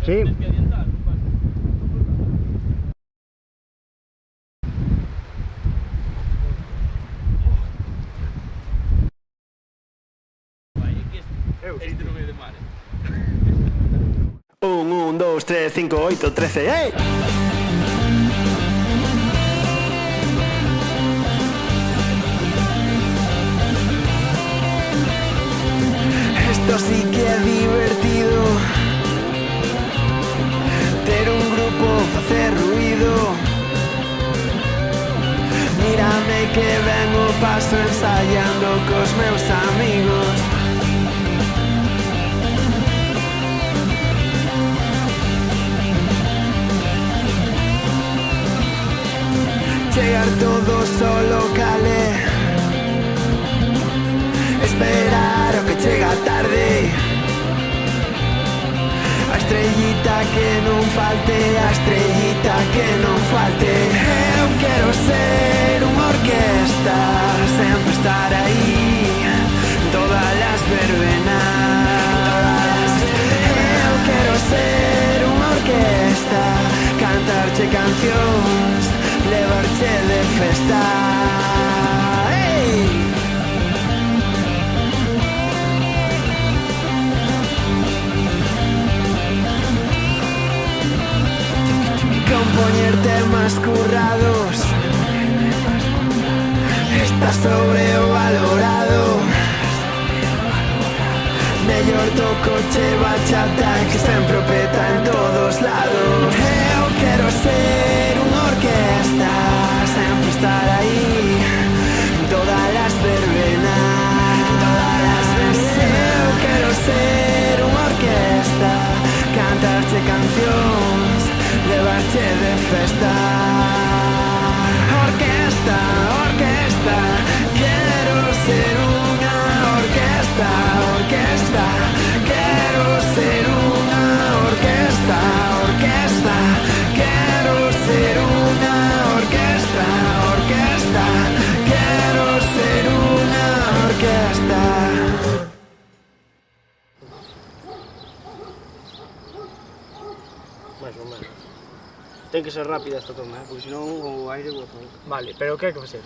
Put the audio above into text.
Sí. Un, dos, tres, cinco, oito, 13, ¡eh! Esto sí que é divertido. Ter un grupo, facer ruido. Mírame que ven o paso ensaiando cos meus amigos. Chegar todos ao local esperar o que chega tarde. A estrellita que non falte, a estrellita que non falte. Eu quero ser unha orquesta, sempre estar aí, todas as verbenas. Eu quero ser unha orquesta, cantarche cancións, levarche de festa. Compoñer temas currados está sobrevalorado. Mellor tocoche bachata que sempre peta en todos lados. Eu quero ser unha orquesta, sempre estar aí, todas as verbenas. Eu quero ser unha orquesta, cantarche cancións, levarche de festa. Orquesta, orquesta, quero ser unha orquesta. Orquesta, quero ser unha orquesta. Orquesta, quero ser unha orquesta. Orquesta, quero ser unha orquesta. Máis ou menos. Ten que ser rápida esta toma, porque senón o aire goza. Vale, pero que hai que facer?